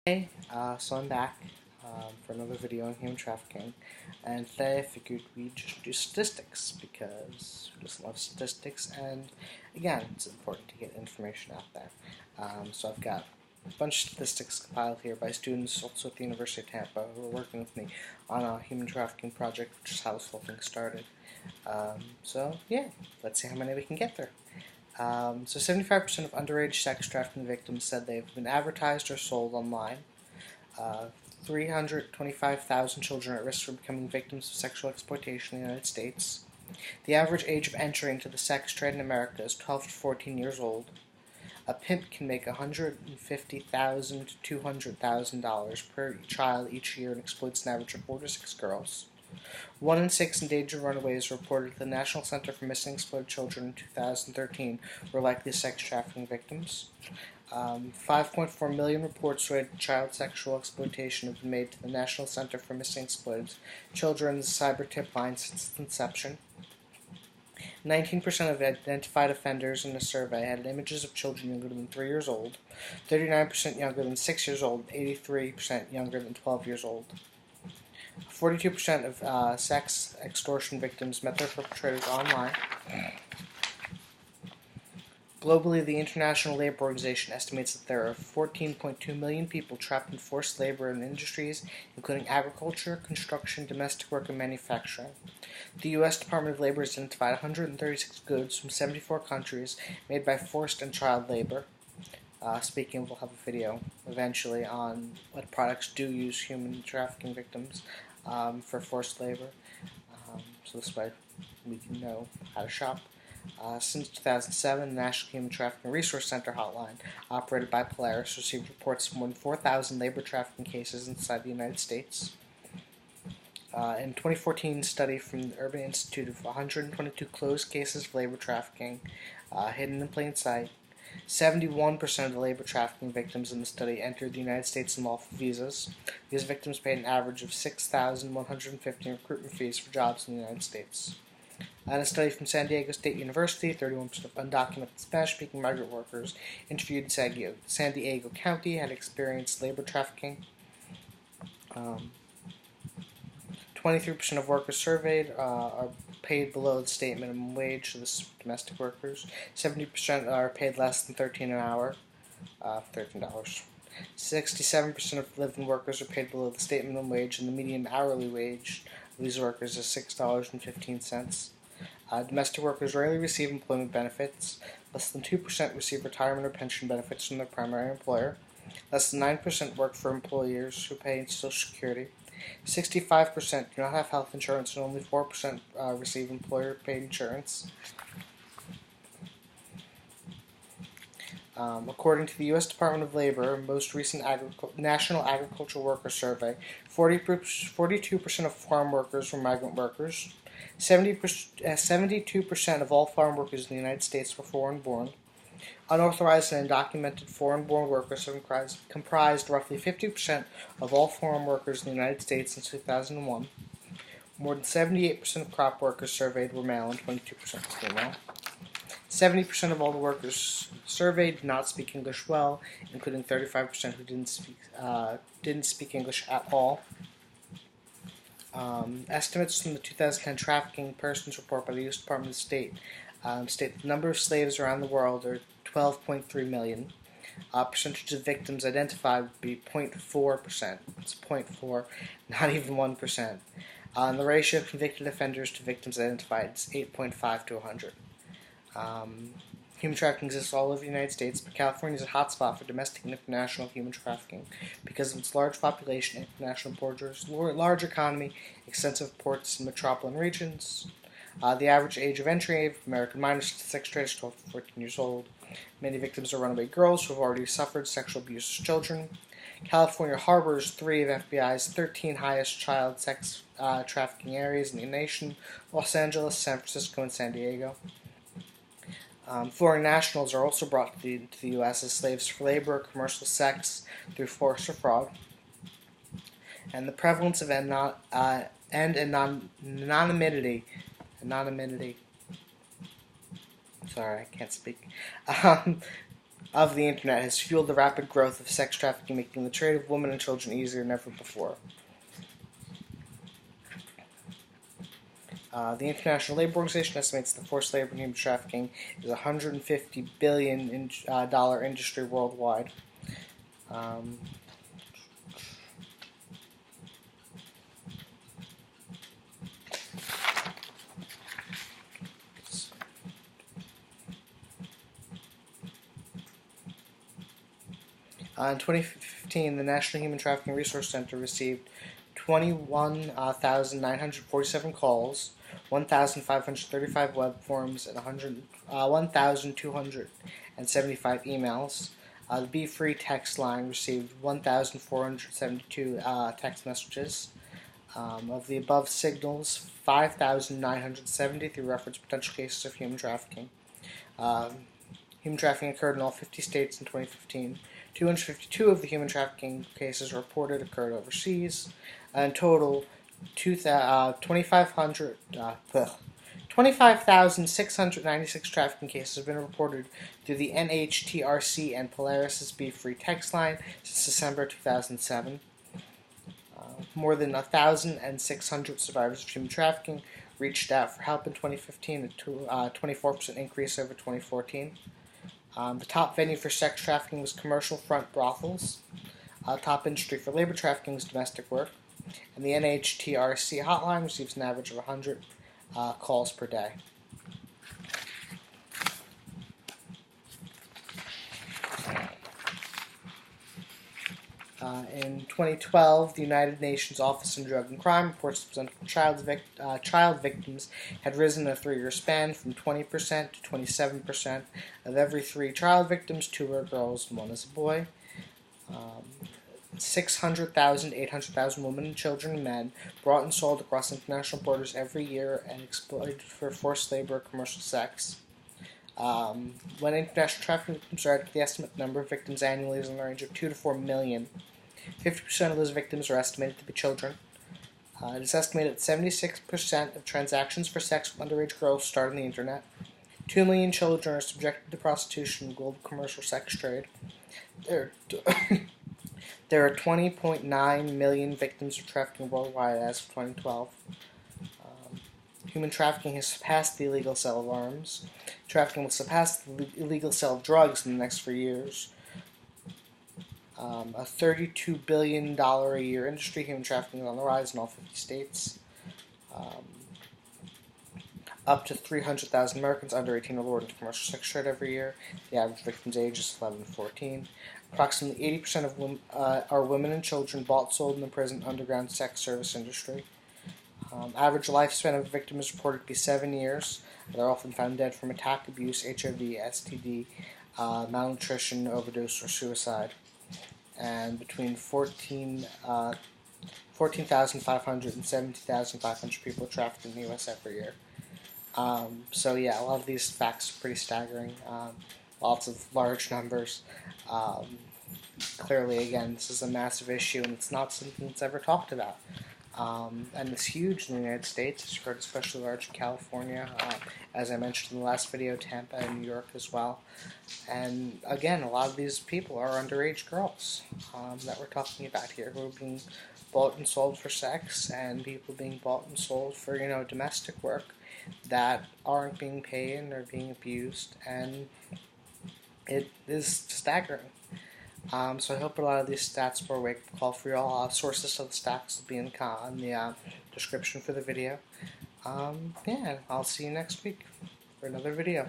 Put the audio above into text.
Hey, so I'm back for another video on human trafficking, and today I figured we'd just do statistics because who doesn't love statistics? And again, it's important to get information out there. So I've got a bunch of statistics compiled here by students also at the University of Tampa who are working with me on a human trafficking project, which is how this whole thing started. So yeah, let's see how many we can get through. So 75% of underage sex trafficking victims said they've been advertised or sold online. 325,000 children are at risk for becoming victims of sexual exploitation in the United States. The average age of entry into the sex trade in America is 12 to 14 years old. A pimp can make $150,000 to $200,000 per child each year and exploits an average of 4 to 6 girls. 1 in 6 endangered runaways reported to the National Center for Missing and Exploited Children in 2013 were likely sex trafficking victims. 5.4 million reports related to child sexual exploitation have been made to the National Center for Missing and Exploited Children's cyber tip line since its inception. 19% of identified offenders in the survey had images of children younger than 3 years old, 39% younger than 6 years old, 83% younger than 12 years old. 42% of sex extortion victims met their perpetrators online. Globally, the International Labour Organization estimates that there are 14.2 million people trapped in forced labor in industries including agriculture, construction, domestic work, and manufacturing. The U.S. Department of Labor has identified 136 goods from 74 countries made by forced and child labor. Speaking of, we'll have a video eventually on what products do use human trafficking victims for forced labor, so this way we can know how to shop. Since 2007, the National Human Trafficking Resource Center hotline, operated by Polaris, received reports of more than 4,000 labor trafficking cases inside the United States. In a 2014 study from the Urban Institute of 122 closed cases of labor trafficking hidden in plain sight, 71% of the labor trafficking victims in the study entered the United States on lawful visas. These victims paid an average of $6,150 in recruitment fees for jobs in the United States. In a study from San Diego State University, 31% of undocumented Spanish-speaking migrant workers interviewed in San Diego County had experienced labor trafficking. 23% of workers surveyed are paid below the state minimum wage, so this is domestic workers. 70% are paid less than $13 an hour, $13. 67% of live-in workers are paid below the state minimum wage, and the median hourly wage of these workers is $6.15. Domestic workers rarely receive employment benefits. Less than 2% receive retirement or pension benefits from their primary employer. Less than 9% work for employers who pay Social Security. 65% do not have health insurance, and only 4% receive employer-paid insurance. According to the U.S. Department of Labor, most recent National Agricultural Worker Survey, 42% of farm workers were migrant workers. 72% of all farm workers in the United States were foreign-born. Unauthorized and undocumented foreign-born workers have comprised roughly 50% of all farm workers in the United States since 2001. More than 78% of crop workers surveyed were male and 22% were female. 70% of all the workers surveyed did not speak English well, including 35% who didn't speak English at all. Estimates from the 2010 Trafficking Persons Report by the U.S. Department of State state that the number of slaves around the world are 12.3 million. Percentage of victims identified would be 0.4%. It's 0.4, not even 1%. And the ratio of convicted offenders to victims identified is 8.5 to 100. Human trafficking exists all over the United States, but California is a hotspot for domestic and international human trafficking because of its large population, international borders, large economy, extensive ports, and metropolitan regions. The average age of entry of American minors to the sex trade is 12 to 14 years old. Many victims are runaway girls who have already suffered sexual abuse as children. California harbors 3 of FBI's 13 highest child sex trafficking areas in the nation: Los Angeles, San Francisco, and San Diego. Foreign nationals are also brought to the U.S. as slaves for labor, commercial sex, through force or fraud. And the prevalence of anonymity. Sorry, I can't speak. of the internet has fueled the rapid growth of sex trafficking, making the trade of women and children easier than ever before. The International Labor Organization estimates that forced labor and human trafficking is a $150 billion dollar industry worldwide. In 2015, the National Human Trafficking Resource Center received 21,947 calls, 1,535 web forms, and 1,275 emails. The Be Free text line received 1,472 text messages. Of the above signals, 5,973 reference potential cases of human trafficking. Human trafficking occurred in all 50 states in 2015. 252 of the human trafficking cases reported occurred overseas. In total, 25,696 trafficking cases have been reported through the NHTRC and Polaris's Be Free text line since December 2007. More than 1,600 survivors of human trafficking reached out for help in 2015, a 24% increase over 2014. The top venue for sex trafficking was commercial front brothels. Top industry for labor trafficking was domestic work. And the NHTRC hotline receives an average of 100 calls per day. In 2012, the United Nations Office on Drug and Crime reports the percentage of child victims had risen in a 3-year span from 20% to 27%. Of every 3 child victims, 2 are girls and 1 is a boy. 600,000 to 800,000 women and children and men brought and sold across international borders every year and exploited for forced labor or commercial sex. When international trafficking victims are added to the estimated number of victims annually is in the range of 2 to 4 million. 50% of those victims are estimated to be children. It is estimated that 76% of transactions for sex with underage girls start on the internet. 2 million children are subjected to prostitution and global commercial sex trade. There are 20.9 million victims of trafficking worldwide as of 2012. Human trafficking has surpassed the illegal sale of arms. Trafficking will surpass the illegal sale of drugs in the next 4 years. A $32 billion a year industry, human trafficking is on the rise in all 50 states. Up to 300,000 Americans under 18 are lured into commercial sex trade every year. The average victim's age is 11 to 14. Approximately 80% of are women and children bought, sold, and imprisoned in underground sex service industry. Average lifespan of a victim is reported to be 7 years. They're often found dead from attack, abuse, HIV, STD, malnutrition, overdose, or suicide. And between 14,500 and 70,500 people are trafficked in the U.S. every year. So yeah, a lot of these facts are pretty staggering. Lots of large numbers. Clearly, again, this is a massive issue, and it's not something that's ever talked about. And it's huge in the United States. It's heard especially large in California, as I mentioned in the last video, Tampa and New York as well. And again, a lot of these people are underage girls that we're talking about here, who are being bought and sold for sex, and people being bought and sold for, domestic work that aren't being paid or being abused, and it is staggering. So I hope a lot of these stats were a wake-up call for you all. Sources of the stats will be in the description for the video. Yeah, I'll see you next week for another video.